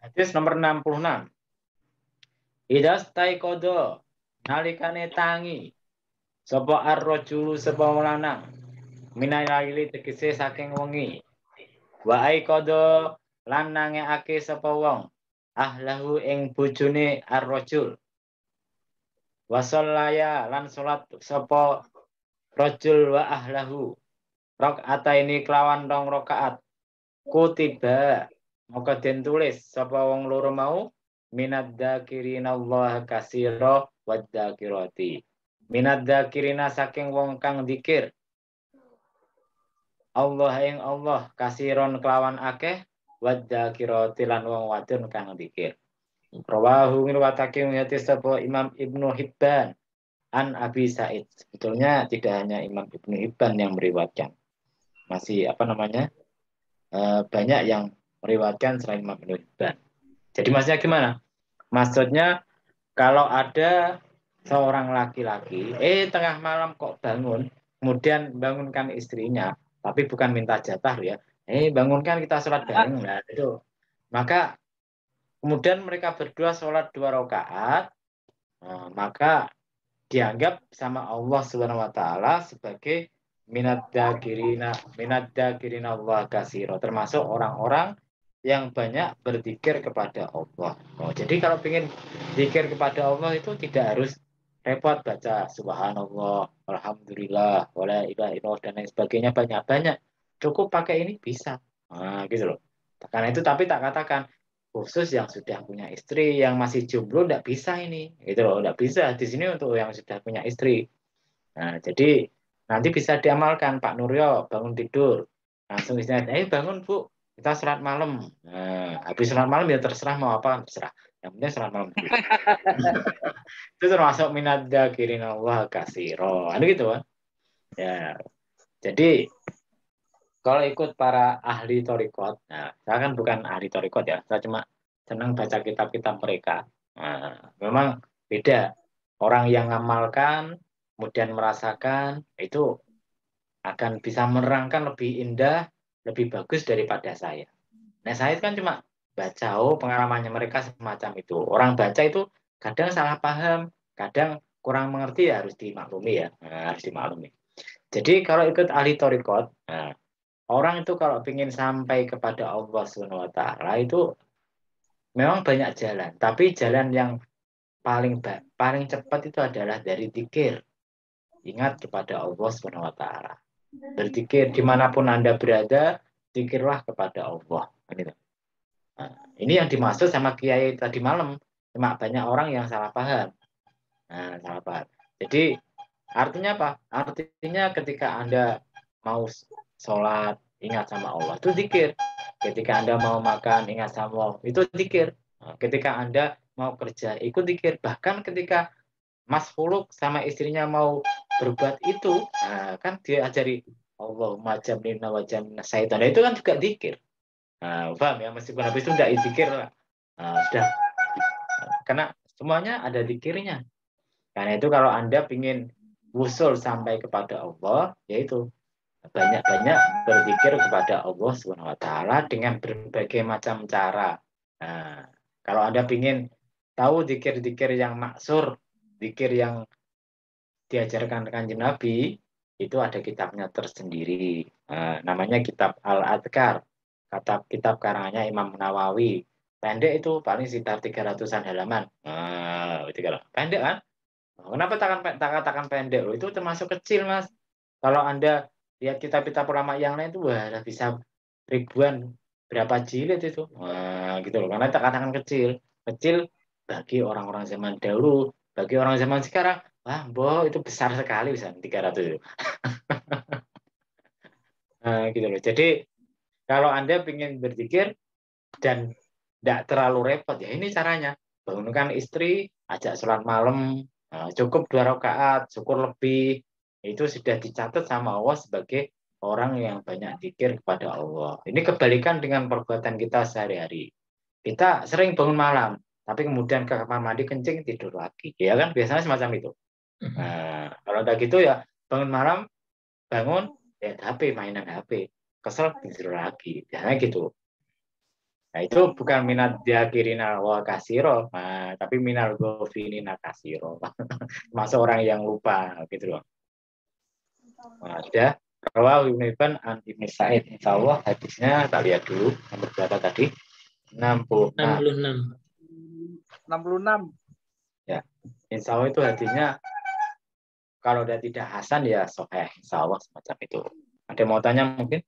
Hadis nomor 66. Idza staiqadha nalikane tangi sapa ar-rajulu sapa lanang minal laili tegese saking wengi wa aiqadha lan nangekake sapa wong ahlahu ing bojone ar-rajul wasallaya lan salat sapa rajul wa ahlahu rakaataini kelawan rong rakaat kutiba maka den tulis sapa wong loro mau minad dzakirina Allah katsira wad dzakirati minad dzakirina saking wong kang zikir Allah ing Allah kasiron kelawan akeh wad dzakirati lan wong wadon kang zikir rawahu ngriwatake hadis sapa Imam Ibnu Hibban an Abi Said. Sebetulnya tidak hanya Imam Ibnu Hibban yang meriwayatkan, masih banyak yang meriwayatkan selain Imam Ibnu Hibban. Jadi maksudnya gimana? Maksudnya kalau ada seorang laki-laki, tengah malam kok bangun, kemudian bangunkan istrinya, tapi bukan minta jatah ya, bangunkan kita sholat bareng, nah itu. Maka kemudian mereka berdua sholat 2 rakaat, maka dianggap sama Allah Subhanahu wa taala sebagai minad dzakirina Allah katsira, termasuk orang-orang yang banyak berzikir kepada Allah. Jadi kalau ingin zikir kepada Allah itu tidak harus repot baca subhanallah, alhamdulillah, wala ilaha illallah dan lain sebagainya banyak-banyak. Cukup pakai ini bisa. Nah, gitu loh. Karena itu tapi tak katakan khusus yang sudah punya istri, yang masih jomblo enggak bisa ini, gitu loh, enggak bisa. Di sini untuk yang sudah punya istri. Nah, jadi nanti bisa diamalkan Pak Nuryo bangun tidur, langsung istrinya, bangun Bu, kita sholat malam. Nah, habis sholat malam ya terserah mau apa, terserah. Yang penting sholat malam dulu. Itu termasuk minad dzakirin Allah katsira. Ada gitu kan? Ya, jadi kalau ikut para ahli torikot, nah, saya kan bukan ahli torikot ya, saya cuma senang baca kitab-kitab mereka. Nah, memang beda. Orang yang ngamalkan, kemudian merasakan, itu akan bisa menerangkan lebih indah, lebih bagus daripada saya. Nah, saya kan cuma baca, pengalamannya mereka semacam itu. Orang baca itu kadang salah paham, kadang kurang mengerti ya harus dimaklumi ya, harus dimaklumi. Jadi kalau ikut ahli torikot, nah, orang itu kalau ingin sampai kepada Allah Subhanahu wa taala itu memang banyak jalan, tapi jalan yang paling cepat itu adalah dari zikir. Ingat kepada Allah Subhanahu wa taala. Berzikir dimanapun Anda berada, zikirlah kepada Allah. Gitu. Nah, ini yang dimaksud sama kiai tadi malam. Cuma banyak orang yang salah paham. Nah, salah paham. Jadi artinya apa? Artinya ketika Anda mau sholat, ingat sama Allah, itu zikir. Ketika Anda mau makan, ingat sama Allah, itu zikir. Ketika Anda mau kerja, ikut zikir. Bahkan ketika Mas Fuluk sama istrinya mau berbuat itu, kan dia ajari Allahumma jamnina wa jamnina syaitan. Nah, itu kan juga zikir. Paham ya? Meskipun habis itu tidak zikir, sudah. Karena semuanya ada zikirnya. Karena itu kalau Anda ingin wusul sampai kepada Allah, yaitu banyak-banyak berzikir kepada Allah Subhanahu wa taala dengan berbagai macam cara. Nah, kalau Anda ingin tahu zikir-zikir yang maksur, zikir yang diajarkan Kanjeng Nabi, itu ada kitabnya tersendiri. Namanya kitab Al-Adhkar. Kitab karangannya Imam Nawawi. Pendek itu paling sekitar 300-an halaman. Itu kalau pendek kan? Kenapa tak katakan pendek? Itu termasuk kecil, Mas. Kalau Anda lihat kitab-kitab ulama yang lain itu wah bisa ribuan, berapa jilid itu. Gitu loh. Karena tak katakan kecil. Kecil bagi orang-orang zaman dahulu, bagi orang zaman sekarang, wah, boh itu besar sekali bisa 300 itu. Gitu loh. Jadi kalau Anda ingin berzikir dan tidak terlalu repot, ya ini caranya. Bangunkan istri, ajak sholat malam, cukup 2 rakaat, syukur lebih. Itu sudah dicatat sama Allah sebagai orang yang banyak zikir kepada Allah. Ini kebalikan dengan perbuatan kita sehari-hari. Kita sering bangun malam, tapi kemudian ke kamar mandi kencing tidur lagi. Ya kan biasanya semacam itu. Kalau tak gitu ya bangun malam, bangun, lihat HP, mainan HP. Kesel tidur lagi. Biasanya gitu. Nah, itu bukan minat dzakirina wa kasiro, nah, tapi minal ghafilina kasiro. Masuk orang yang lupa gitu loh. Nah, ada Rawahu Ibnu Hibban an Ibnu Sa'id. Insyaallah hadisnya kita lihat dulu nomor berapa tadi? 66. 66. 66. Ya. Insyaallah itu hadisnya kalau dia tidak hasan ya sahih, insyaallah semacam itu. Ada mau tanya mungkin?